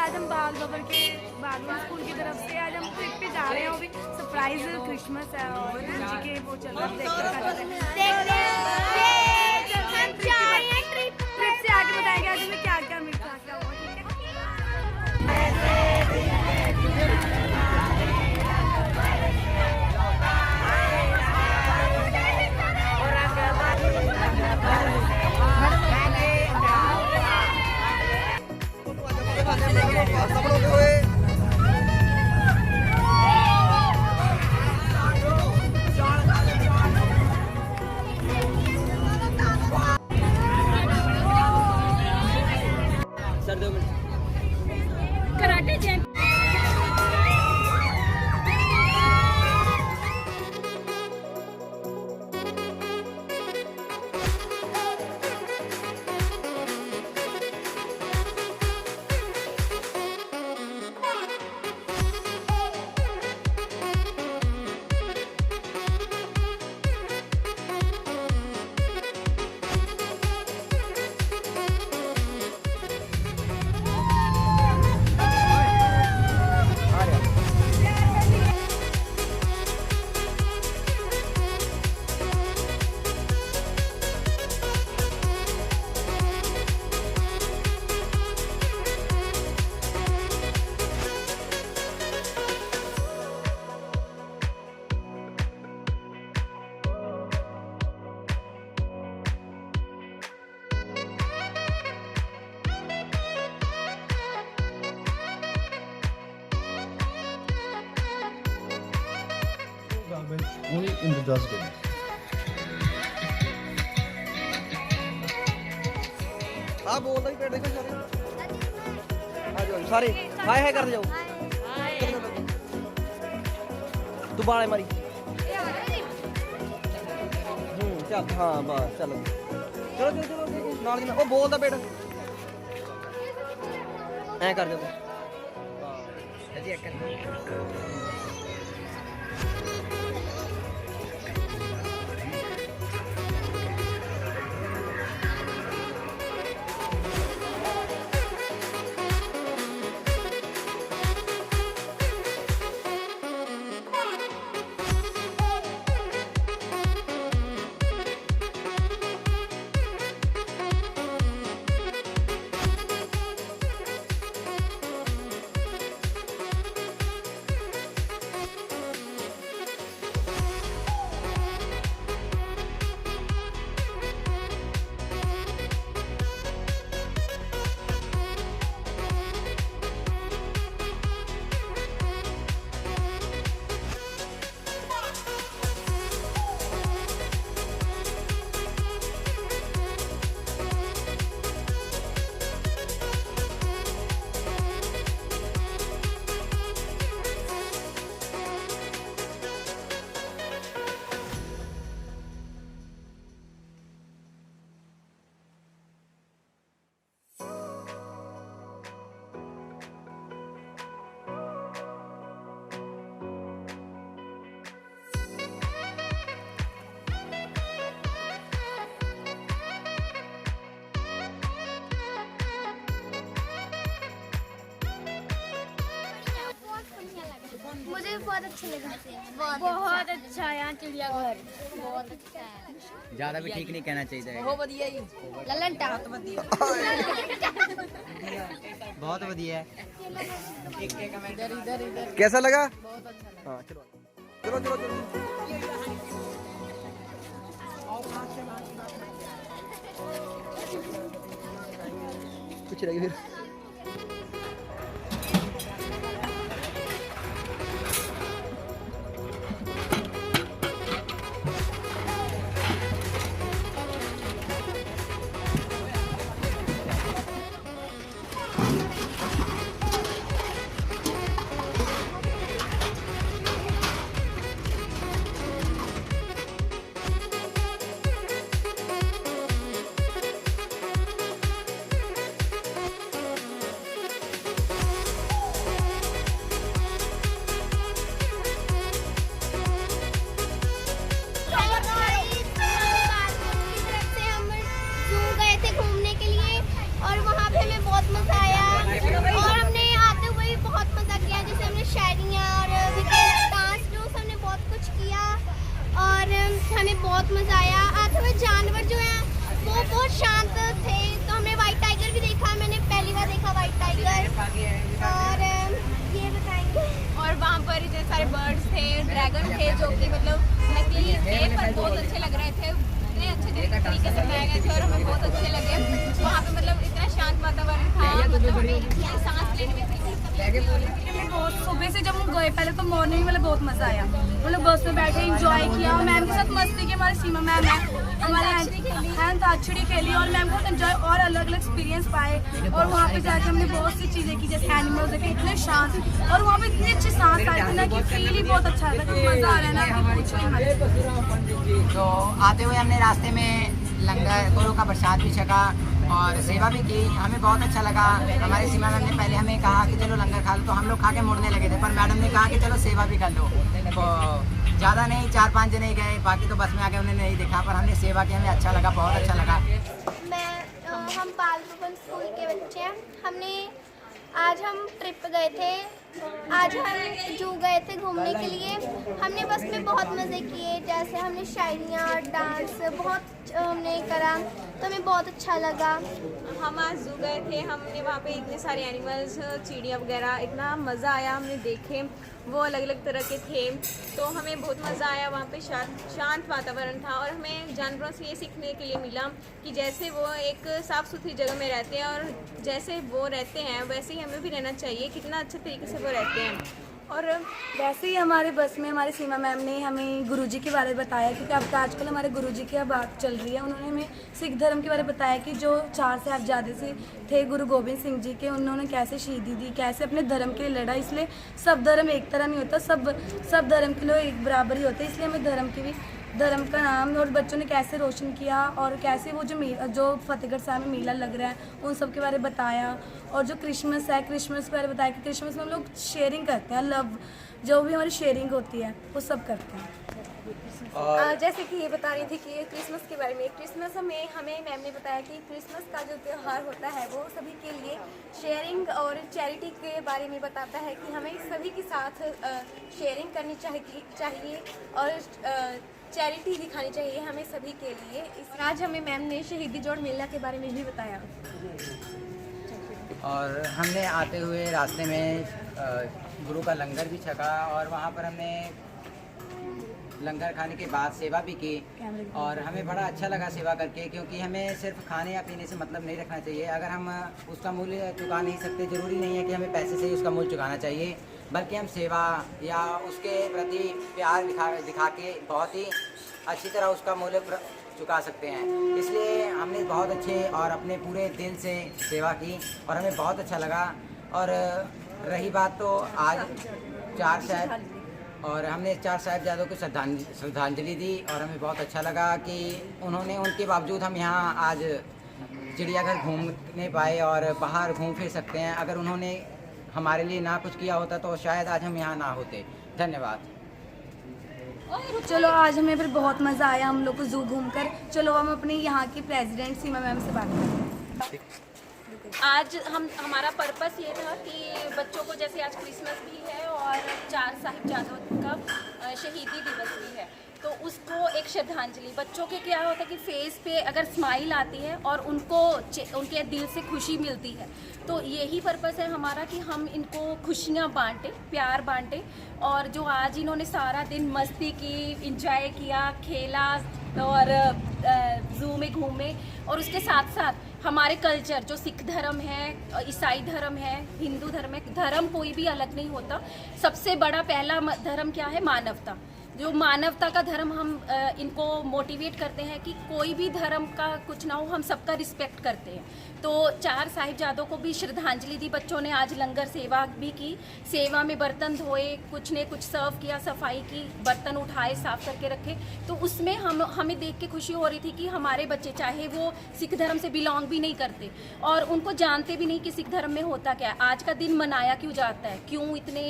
आज हम बाल बबर के बागवान स्कूल की तरफ से आज हम ट्रिप पे जा रहे हैं। वो भी सरप्राइज क्रिसमस है और जी के वो चल रहा है। ट्रिप से आगे बताएंगे आज हमें क्या क्या मिलता है, क्या हुआ। Karate champ only in the dustbin. हाँ बोलता ही पेड़ देखो सारे आ जाओ सारे हाय हाय कर जाओ तू बाले मारी चल हाँ बस चलो चलो चलो चलो नाल की ना ओ बोलता पेड़ ऐ कर जाओ जी एक मुझे बहुत अच्छा लगा। बहुत अच्छा यहाँ चिड़ियाघर बहुत अच्छा है। ज्यादा भी ठीक नहीं कहना चाहिए। बहुत बढ़िया ही ललन टाप बहुत बढ़िया है। इधर इधर इधर कैसा लगा बहुत अच्छा लगा। हाँ चलो चलो चलो चलो कुछ रह गया फिर ड्रैगन थे जो कि मतलब नकली थे पर बहुत अच्छे लग रहे थे, इतने अच्छे तरीके से बनाए गए थे और हमें बहुत अच्छे लगे। वहाँ पे मतलब इतना शांत वातावरण था, मतलब हमें इतनी सांस लेने में हमें बहुत सुबह से जब हम गए पहले तो मॉर्निंग में बहुत मजा आया, हम लोग बस में बैठे एंजॉय किया, मैम के साथ मस्ती की, हमारी सीमा मैम है, हमारे अंताक्षरी खेली और मैम को एंजॉय और अलग अलग एक्सपीरियंस पाए। और वहाँ पे जाकर हमने बहुत सी चीज़ें की, जैसे एनिमल्स देखे, इतने शांत, और वहाँ पे इतनी अच्छी सांस आई थी ना कि फील ही बहुत अच्छा था, मजा आ रहा है ना कि कुछ नहीं मत। तो आते हुए हमने रास्ते में लंगर गुरु का प्रसाद भी छका और सेवा भी की, हमें बहुत अच्छा लगा। हमारे सीमा मैम ने पहले हमें कहा कि चलो लंगर खा लो, तो हम लोग खा के मुड़ने लगे थे, पर मैडम ने कहा कि चलो सेवा भी कर लो। तो ज़्यादा नहीं, 4-5 जने गए, बाकी तो बस में आके उन्हें नहीं देखा, पर हमने सेवा की, हमें अच्छा लगा, बहुत अच्छा लगा। हम बाल भवन स्कूल के बच्चे हैं। आज हम ट्रिप गए थे, आज हम जू गए थे घूमने के लिए। हमने बस में बहुत मज़े किए, जैसे हमने शायरियाँ, डांस बहुत हमने करा, तो हमें बहुत अच्छा लगा। हम आज जू गए थे, हमने वहाँ पे इतने सारे एनिमल्स, चिड़िया वगैरह, इतना मज़ा आया, हमने देखे, वो अलग अलग तरह के थे, तो हमें बहुत मज़ा आया। वहाँ पे शांत वातावरण था और हमें जानवरों से ये सीखने के लिए मिला कि जैसे वो एक साफ़ सुथरी जगह में रहते हैं और जैसे वो रहते हैं वैसे ही हमें भी रहना चाहिए, कितना अच्छे तरीके से वो रहते हैं। और वैसे ही हमारे बस में हमारे सीमा मैम ने हमें गुरुजी के बारे में बताया, क्योंकि अब आजकल हमारे गुरुजी की बात चल रही है। उन्होंने हमें सिख धर्म के बारे में बताया कि जो 4 साहिबजादे से थे गुरु गोबिंद सिंह जी के, उन्होंने कैसे शहीदी दी, कैसे अपने धर्म के लिए लड़ा। इसलिए सब धर्म एक तरह नहीं होता, सब धर्म के लोग एक बराबर ही होते हैं। इसलिए हमें धर्म का नाम और बच्चों ने कैसे रोशन किया और कैसे वो जो फतेहगढ़ साहब में मेला लग रहा है उन सब के बारे में बताया। और जो क्रिसमस है, क्रिसमस के बारे में बताया कि क्रिसमस में हम लोग शेयरिंग करते हैं, लव जो भी हमारी शेयरिंग होती है वो सब करते हैं। जैसे कि ये बता रही थी कि क्रिसमस के बारे में, क्रिसमस में हमें मैम ने बताया कि क्रिसमस का जो त्यौहार होता है वो सभी के लिए शेयरिंग और चैरिटी के बारे में बताता है कि हमें सभी के साथ शेयरिंग करनी चाहिए और चैरिटी दिखानी चाहिए हमें सभी के लिए। आज हमें मैम ने शहीदी जोड़ मेला के बारे में भी बताया। और हमने आते हुए रास्ते में गुरु का लंगर भी छका और वहाँ पर हमने लंगर खाने के बाद सेवा भी की और हमें बड़ा अच्छा लगा सेवा करके, क्योंकि हमें सिर्फ खाने या पीने से मतलब नहीं रखना चाहिए। अगर हम उसका मूल्य चुका नहीं सकते, ज़रूरी नहीं है कि हमें पैसे से ही उसका मूल्य चुकाना चाहिए, बल्कि हम सेवा या उसके प्रति प्यार दिखा के बहुत ही अच्छी तरह उसका मूल्य चुका सकते हैं। इसलिए हमने बहुत अच्छे और अपने पूरे दिल से सेवा की और हमें बहुत अच्छा लगा। और रही बात तो आज 4 साहिब और हमने 4 साहिबजादों को श्रद्धांजलि दी और हमें बहुत अच्छा लगा कि उनके बावजूद हम यहाँ आज चिड़ियाघर घूमने पाए और बाहर घूम फिर सकते हैं। अगर उन्होंने हमारे लिए ना कुछ किया होता तो शायद आज हम यहाँ ना होते। धन्यवाद। चलो आज हमें फिर बहुत मज़ा आया हम लोग को जू घूमकर। चलो हम अपने यहाँ की प्रेसिडेंट सीमा मैम से बात करते हैं। आज हमारा पर्पस ये था कि बच्चों को, जैसे आज क्रिसमस भी है और 4 साहिबजादों का शहीदी दिवस भी है, तो उसको एक श्रद्धांजलि। बच्चों के क्या होता है कि फेस पे अगर स्माइल आती है और उनके दिल से खुशी मिलती है, तो यही पर्पस है हमारा कि हम इनको खुशियाँ बांटें, प्यार बांटें। और जो आज इन्होंने सारा दिन मस्ती की, इंजॉय किया, खेला और जू में घूमे, और उसके साथ साथ हमारे कल्चर जो सिख धर्म है, ईसाई धर्म है, हिंदू धर्म है, धर्म कोई भी अलग नहीं होता। सबसे बड़ा पहला धर्म क्या है? मानवता। जो मानवता का धर्म हम इनको मोटिवेट करते हैं कि कोई भी धर्म का कुछ ना हो, हम सबका रिस्पेक्ट करते हैं। तो 4 साहिबजादों को भी श्रद्धांजलि दी। बच्चों ने आज लंगर सेवा भी की, सेवा में बर्तन धोए, कुछ ने कुछ सर्व किया, सफाई की, बर्तन उठाए, साफ करके रखे। तो उसमें हमें देख के खुशी हो रही थी कि हमारे बच्चे, चाहे वो सिख धर्म से बिलोंग भी नहीं करते और उनको जानते भी नहीं कि सिख धर्म में होता क्या है, आज का दिन मनाया क्यों जाता है, क्यों इतने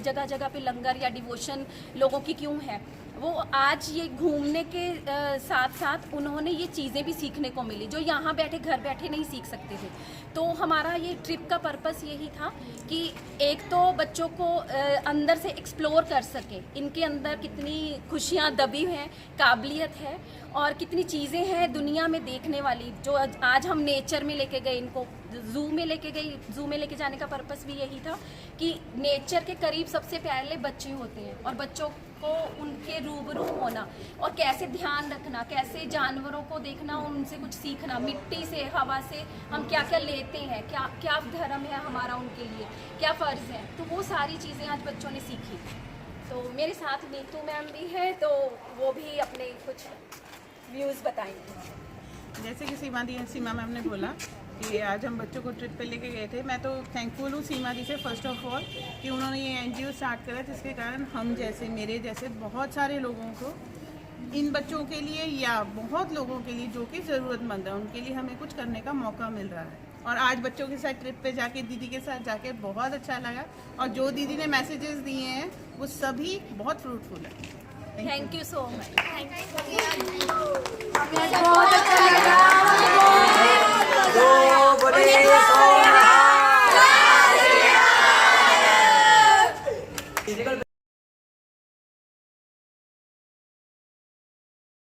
जगह जगह पे लंगर या डिवोशन लोगों की क्यों है, वो आज ये घूमने के साथ साथ उन्होंने ये चीज़ें भी सीखने को मिली जो यहाँ बैठे घर बैठे नहीं सीख सकते थे। तो हमारा ये ट्रिप का पर्पस यही था कि एक तो बच्चों को अंदर से एक्सप्लोर कर सके, इनके अंदर कितनी खुशियाँ दबी हैं, काबिलियत है और कितनी चीज़ें हैं दुनिया में देखने वाली। जो आज हम नेचर में लेके गए, इनको जू में लेके गए। जू में लेके जाने का पर्पस भी यही था कि नेचर के करीब सबसे पहले बच्चे होते हैं और बच्चों को उनको उनके रूबरू होना और कैसे ध्यान रखना, कैसे जानवरों को देखना, उनसे कुछ सीखना, मिट्टी से, हवा से हम क्या क्या लेते हैं, क्या क्या धर्म है हमारा उनके लिए, क्या फ़र्ज़ है, तो वो सारी चीज़ें आज बच्चों ने सीखी। तो मेरे साथ नीतू मैम भी है, तो वो भी अपने कुछ व्यूज़ बताएंगे। जैसे कि सीमा मैम ने बोला कि आज हम बच्चों को ट्रिप पे लेके गए थे। मैं तो थैंकफुल हूँ सीमा दी से फर्स्ट ऑफ ऑल कि उन्होंने ये एनजीओ स्टार्ट करा, जिसके कारण हम जैसे, मेरे जैसे बहुत सारे लोगों को, इन बच्चों के लिए या बहुत लोगों के लिए जो कि ज़रूरतमंद है, उनके लिए हमें कुछ करने का मौका मिल रहा है। और आज बच्चों के साथ ट्रिप पे जाके, दीदी के साथ जाके बहुत अच्छा लगा, और जो दीदी ने मैसेजेस दिए हैं वो सभी बहुत फ्रूटफुल है। Thank you so much. बहुत अच्छा लगा।